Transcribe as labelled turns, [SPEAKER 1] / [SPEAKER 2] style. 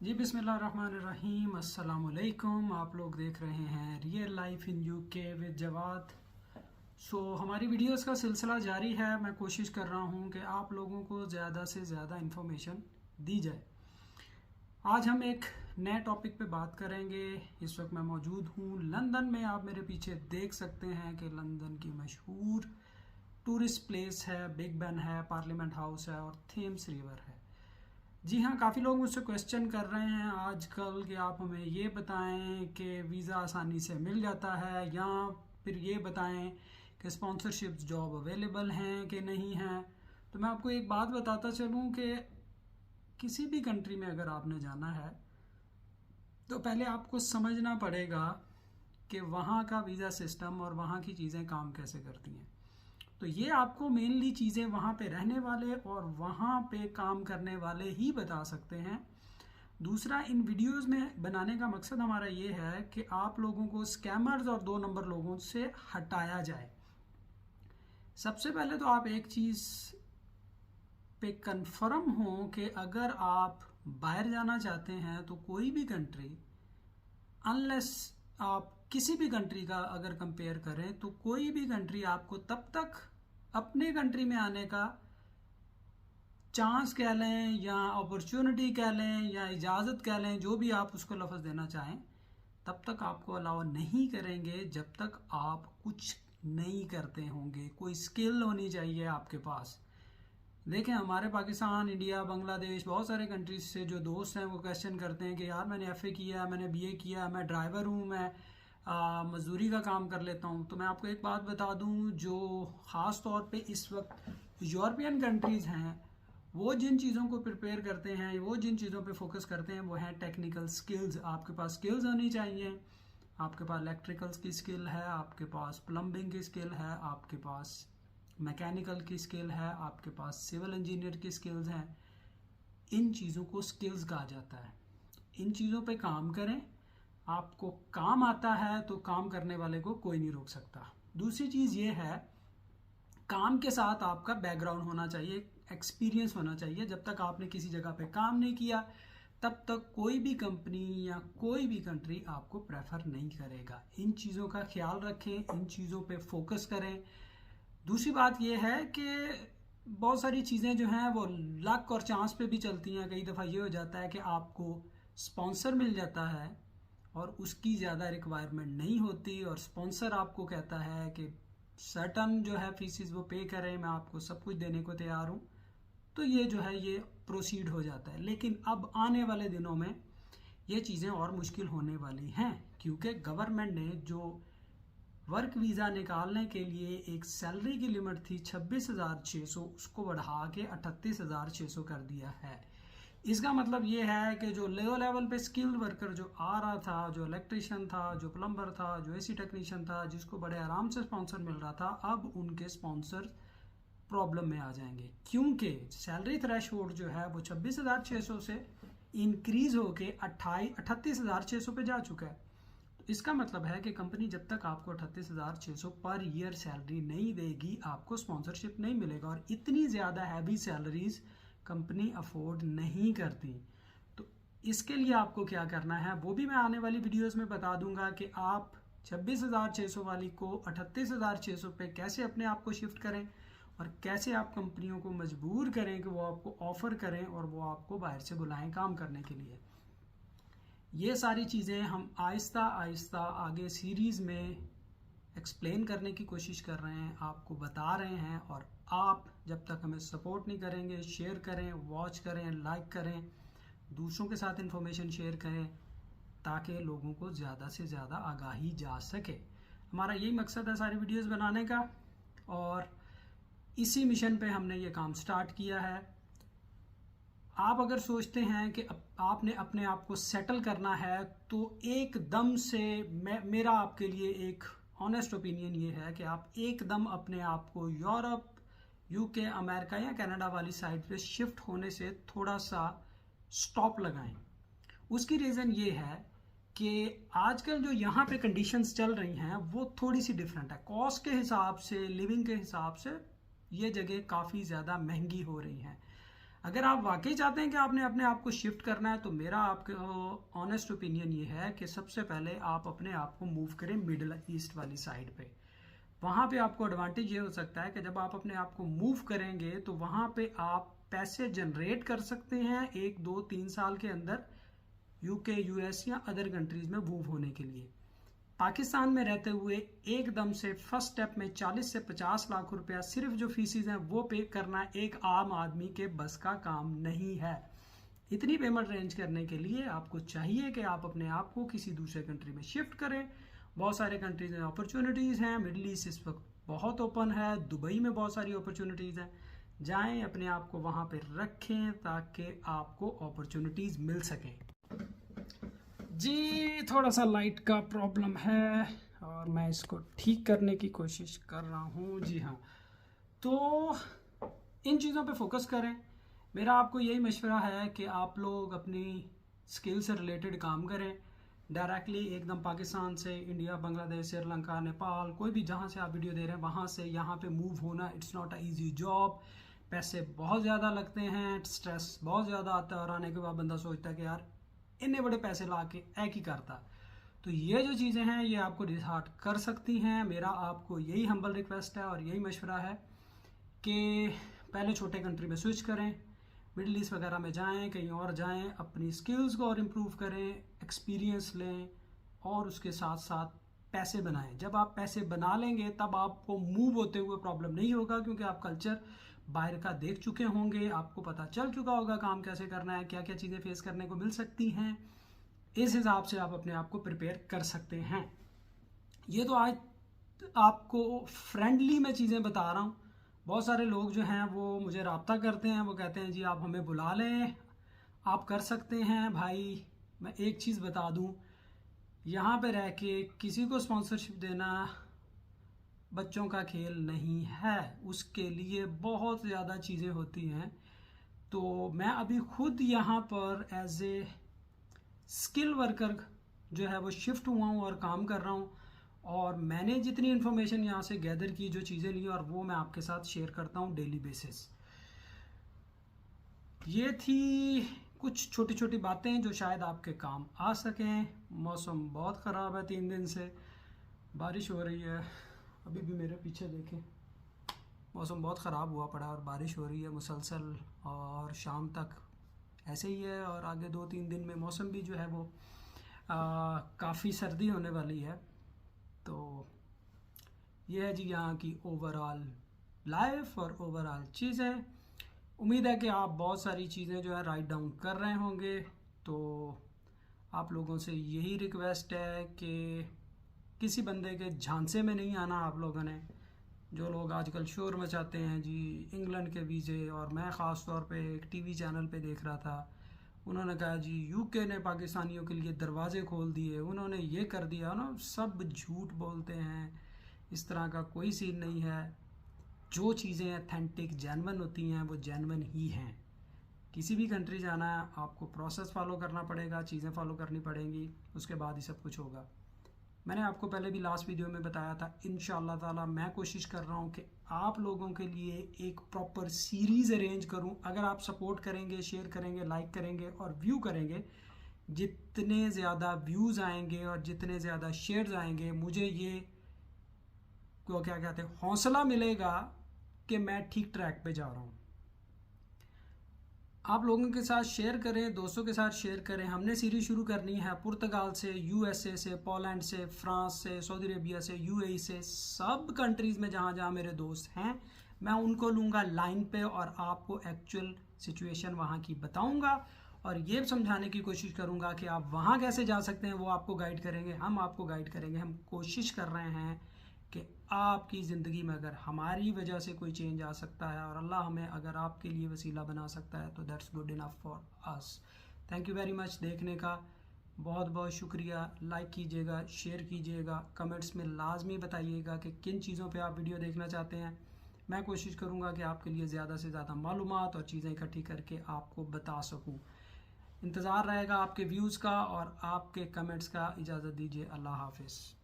[SPEAKER 1] जी बिस्मिल्लाहिर्रहमानिर्रहीम अस्सलाम वालेकुम। आप लोग देख रहे हैं real life in UK with Jawad. हमारी वीडियोस का सिलसिला जारी है। मैं कोशिश कर रहा हूं कि आप लोगों को ज़्यादा से ज़्यादा इन्फॉर्मेशन दी जाए। आज हम एक नए टॉपिक पे बात करेंगे। इस वक्त मैं मौजूद हूं लंदन में। आप मेरे पीछे देख सकते हैं कि लंदन की मशहूर टूरिस्ट प्लेस है, बिग बेन है, पार्लियामेंट हाउस है और थेम्स रिवर है। जी हाँ, काफ़ी लोग मुझसे क्वेश्चन कर रहे हैं आजकल कि आप हमें ये बताएं कि वीज़ा आसानी से मिल जाता है, या फिर ये बताएं कि स्पॉन्सरशिप जॉब अवेलेबल हैं कि नहीं हैं। तो मैं आपको एक बात बताता चलूँ कि किसी भी कंट्री में अगर आपने जाना है तो पहले आपको समझना पड़ेगा कि वहाँ का वीज़ा सिस्टम और वहाँ की चीज़ें काम कैसे करती हैं। तो ये आपको मेनली चीज़ें वहाँ पे रहने वाले और वहाँ पे काम करने वाले ही बता सकते हैं। दूसरा, इन वीडियोस में बनाने का मकसद हमारा ये है कि आप लोगों को स्कैमर्स और 2 नंबर लोगों से हटाया जाए। सबसे पहले तो आप एक चीज़ पे कंफर्म हो कि अगर आप बाहर जाना चाहते हैं तो कोई भी कंट्री, अनलेस आप किसी भी कंट्री का अगर कंपेयर करें तो कोई भी कंट्री आपको तब तक अपने कंट्री में आने का चांस कह लें या अपॉर्चुनिटी कह लें या इजाज़त कह लें, जो भी आप उसको लफ्ज़ देना चाहें, तब तक आपको अलाउ नहीं करेंगे जब तक आप कुछ नहीं करते होंगे। कोई स्किल होनी चाहिए आपके पास। देखें, हमारे पाकिस्तान, इंडिया, बांग्लादेश, बहुत सारे कंट्रीज से जो दोस्त हैं वो क्वेश्चन करते हैं कि यार मैंने एफए किया, मैंने बीए किया, मैं ड्राइवर हूँ, मैं मजदूरी का काम कर लेता हूँ। तो मैं आपको एक बात बता दूँ, जो ख़ास तौर पे इस वक्त यूरोपियन कंट्रीज़ हैं, वो जिन चीज़ों को प्रिपेयर करते हैं, वो जिन चीज़ों पे फोकस करते हैं, वो हैं टेक्निकल स्किल्स। आपके पास स्किल्स होनी चाहिए। आपके पास इलेक्ट्रिकल्स की स्किल है, आपके पास प्लम्बिंग की स्किल है, आपके पास मैकेनिकल की स्किल है, आपके पास सिविल इंजीनियर की स्किल्स हैं। इन चीज़ों को स्किल्स कहा जाता है। इन चीज़ों पे काम करें। आपको काम आता है तो काम करने वाले को कोई नहीं रोक सकता। दूसरी चीज़ ये है, काम के साथ आपका बैकग्राउंड होना चाहिए, एक्सपीरियंस होना चाहिए। जब तक आपने किसी जगह पे काम नहीं किया तब तक कोई भी कंपनी या कोई भी कंट्री आपको प्रेफर नहीं करेगा। इन चीज़ों का ख्याल रखें, इन चीज़ों पे फोकस करें। दूसरी बात यह है कि बहुत सारी चीज़ें जो हैं वो लक और चांस पे भी चलती हैं। कई दफ़ा ये हो जाता है कि आपको स्पॉन्सर मिल जाता है और उसकी ज़्यादा रिक्वायरमेंट नहीं होती, और स्पॉन्सर आपको कहता है कि सर्टन जो है फीसिस वो पे करें, मैं आपको सब कुछ देने को तैयार हूँ। तो ये जो है ये प्रोसीड हो जाता है। लेकिन अब आने वाले दिनों में ये चीज़ें और मुश्किल होने वाली हैं, क्योंकि गवर्नमेंट ने जो वर्क वीज़ा निकालने के लिए एक सैलरी की लिमिट थी 26,600, उसको बढ़ा के 38,600 कर दिया है। इसका मतलब ये है कि जो लो लेवल पे स्किल्ड वर्कर जो आ रहा था, जो इलेक्ट्रिशियन था, जो प्लम्बर था, जो एसी टेक्नीशियन था, जिसको बड़े आराम से स्पॉन्सर मिल रहा था, अब उनके स्पॉन्सर प्रॉब्लम में आ जाएंगे, क्योंकि सैलरी थ्रेशोल्ड जो है वो 26,600 से इंक्रीज होके 38,600 पे जा चुका है। तो इसका मतलब है कि कंपनी जब तक आपको 38,600 पर ईयर सैलरी नहीं देगी, आपको स्पॉन्सरशिप नहीं मिलेगा। और इतनी ज़्यादा हैवी सैलरीज कंपनी अफोर्ड नहीं करती। तो इसके लिए आपको क्या करना है वो भी मैं आने वाली वीडियोस में बता दूंगा कि आप 26,600 वाली को 38,600 पे कैसे अपने आप को शिफ्ट करें और कैसे आप कंपनियों को मजबूर करें कि वो आपको ऑफर करें और वो आपको बाहर से बुलाएं काम करने के लिए। ये सारी चीज़ें हम आहिस्ता आहिस्ता आगे सीरीज़ में एक्सप्लेन करने की कोशिश कर रहे हैं, आपको बता रहे हैं। और आप जब तक हमें सपोर्ट नहीं करेंगे, शेयर करें, वॉच करें, लाइक करें, दूसरों के साथ इन्फॉर्मेशन शेयर करें, ताकि लोगों को ज़्यादा से ज़्यादा आगाही जा सके। हमारा यही मकसद है सारी वीडियोस बनाने का, और इसी मिशन पे हमने ये काम स्टार्ट किया है। आप अगर सोचते हैं कि आपने अपने आप को सेटल करना है, तो एकदम से मेरा आपके लिए एक ऑनेस्ट ओपिनियन ये है कि आप एकदम अपने आप को यूरोप, यूके, अमेरिका या कनाडा वाली साइड पे शिफ्ट होने से थोड़ा सा स्टॉप लगाएं। उसकी रीज़न ये है कि आजकल जो यहाँ पे कंडीशंस चल रही हैं वो थोड़ी सी डिफरेंट है। कॉस्ट के हिसाब से, लिविंग के हिसाब से ये जगह काफ़ी ज़्यादा महंगी हो रही हैं। अगर आप वाकई चाहते हैं कि आपने अपने आप को शिफ्ट करना है, तो मेरा आपके ऑनेस्ट ओपिनियन ये है कि सबसे पहले आप अपने आप को मूव करें मिडिल ईस्ट वाली साइड पे। वहाँ पे आपको एडवांटेज ये हो सकता है कि जब आप अपने आप को मूव करेंगे तो वहाँ पे आप पैसे जनरेट कर सकते हैं 1, 2, 3 साल के अंदर यूके, यूएस या अदर कंट्रीज में मूव होने के लिए। पाकिस्तान में रहते हुए एकदम से फर्स्ट स्टेप में 40 से 50 लाख रुपया सिर्फ जो फीसिस हैं वो पे करना एक आम आदमी के बस का काम नहीं है। इतनी पेमेंट अरेंज करने के लिए आपको चाहिए कि आप अपने आप को किसी दूसरे कंट्री में शिफ्ट करें। बहुत सारे कंट्रीज में अपॉर्चुनिटीज़ हैं, मिडिल ईस्ट इस वक्त बहुत ओपन है, दुबई में बहुत सारी अपॉर्चुनिटीज़ हैं। जाएं, अपने आप को वहाँ पे रखें ताकि आपको अपॉर्चुनिटीज़ मिल सकें। जी, थोड़ा सा लाइट का प्रॉब्लम है और मैं इसको ठीक करने की कोशिश कर रहा हूँ। जी हाँ, तो इन चीज़ों पे फोकस करें। मेरा आपको यही मशवरा है कि आप लोग अपनी स्किल से रिलेटेड काम करें डायरेक्टली, एकदम पाकिस्तान से इंडिया, बांग्लादेश, श्रीलंका, नेपाल, कोई भी जहाँ से आप वीडियो दे रहे हैं वहाँ से यहाँ पे मूव होना it's not a easy job. पैसे बहुत ज़्यादा लगते हैं, स्ट्रेस बहुत ज़्यादा आता है और आने के बाद बंदा सोचता है कि यार इतने बड़े पैसे ला के एक ही करता। तो ये जो चीज़ें हैं ये आपको डिसहार्ट कर सकती हैं। मेरा आपको यही हम्बल रिक्वेस्ट है और यही मशवरा है कि पहले छोटे कंट्री में स्विच करें, मिडिल ईस्ट वगैरह में जाएं, कहीं और जाएं, अपनी स्किल्स को और इम्प्रूव करें, एक्सपीरियंस लें और उसके साथ साथ पैसे बनाएं। जब आप पैसे बना लेंगे तब आपको मूव होते हुए प्रॉब्लम नहीं होगा, क्योंकि आप कल्चर बाहर का देख चुके होंगे, आपको पता चल चुका होगा काम कैसे करना है, क्या क्या चीज़ें फेस करने को मिल सकती हैं। इस हिसाब से आप अपने आप को प्रिपेयर कर सकते हैं। ये तो आज आपको फ्रेंडली मैं चीज़ें बता रहा हूँ। बहुत सारे लोग जो हैं वो मुझे रब्ता करते हैं, वो कहते हैं जी आप हमें बुला लें, आप कर सकते हैं। भाई मैं एक चीज़ बता दूँ, यहाँ पे रह के किसी को स्पॉन्सरशिप देना बच्चों का खेल नहीं है, उसके लिए बहुत ज़्यादा चीज़ें होती हैं। तो मैं अभी खुद यहाँ पर एज ए स्किल वर्कर जो है वो शिफ्ट हुआ हूँ और काम कर रहा हूँ, और मैंने जितनी इन्फॉर्मेशन यहाँ से गैदर की, जो चीज़ें ली, और वो मैं आपके साथ शेयर करता हूँ डेली बेसिस। ये थी कुछ छोटी छोटी बातें जो शायद आपके काम आ सकें। मौसम बहुत ख़राब है, 3 दिन से बारिश हो रही है। अभी भी मेरे पीछे देखें, मौसम बहुत ख़राब हुआ पड़ा और बारिश हो रही है मुसलसल, और शाम तक ऐसे ही है, और आगे 2-3 दिन में मौसम भी जो है वो काफ़ी सर्दी होने वाली है। तो ये है जी यहाँ की ओवरऑल लाइफ और ओवरऑल चीज़ें। उम्मीद है कि आप बहुत सारी चीज़ें जो है राइट डाउन कर रहे होंगे। तो आप लोगों से यही रिक्वेस्ट है कि किसी बंदे के झांसे में नहीं आना आप लोगों ने। जो लोग आजकल शोर मचाते हैं जी इंग्लैंड के वीज़े, और मैं ख़ास तौर पे एक टीवी चैनल पे देख रहा था, उन्होंने कहा जी यूके ने पाकिस्तानियों के लिए दरवाजे खोल दिए, उन्होंने ये कर दिया ना, सब झूठ बोलते हैं। इस तरह का कोई सीन नहीं है। जो चीज़ें अथेंटिक जेन्युइन होती हैं वो जेन्युइन ही हैं। किसी भी कंट्री जाना है आपको प्रोसेस फॉलो करना पड़ेगा, चीज़ें फॉलो करनी पड़ेंगी, उसके बाद ही सब कुछ होगा। मैंने आपको पहले भी लास्ट वीडियो में बताया था, इंशाअल्लाह ताला मैं कोशिश कर रहा हूँ कि आप लोगों के लिए एक प्रॉपर सीरीज़ अरेंज करूँ। अगर आप सपोर्ट करेंगे, शेयर करेंगे, लाइक करेंगे और व्यू करेंगे, जितने ज़्यादा व्यूज़ आएंगे और जितने ज़्यादा शेयर्स आएंगे, मुझे ये क्या कहते हैं, हौसला मिलेगा कि मैं ठीक ट्रैक पे जा रहा हूँ। आप लोगों के साथ शेयर करें, दोस्तों के साथ शेयर करें। हमने सीरीज शुरू करनी है पुर्तगाल से, यूएसए से, पोलैंड से, फ्रांस से, सऊदी अरेबिया से, यूएई से, सब कंट्रीज़ में जहाँ जहाँ मेरे दोस्त हैं मैं उनको लूँगा लाइन पे और आपको एक्चुअल सिचुएशन वहाँ की बताऊँगा और ये समझाने की कोशिश करूँगा कि आप वहाँ कैसे जा सकते हैं। वो आपको गाइड करेंगे, हम आपको गाइड करेंगे। हम कोशिश कर रहे हैं कि आपकी ज़िंदगी में अगर हमारी वजह से कोई चेंज आ सकता है और अल्लाह हमें अगर आपके लिए वसीला बना सकता है तो that's good enough for us. Thank you very much देखने का, बहुत बहुत शुक्रिया। लाइक कीजिएगा, शेयर कीजिएगा, कमेंट्स में लाजमी बताइएगा कि किन चीज़ों पे आप वीडियो देखना चाहते हैं। मैं कोशिश करूँगा कि आपके लिए ज़्यादा से ज़्यादा मालूमात और चीज़ें इकट्ठी करके आपको बता सकूँ। इंतज़ार रहेगा आपके व्यूज़ का और आपके कमेंट्स का। इजाज़त दीजिए, अल्लाह हाफिज़।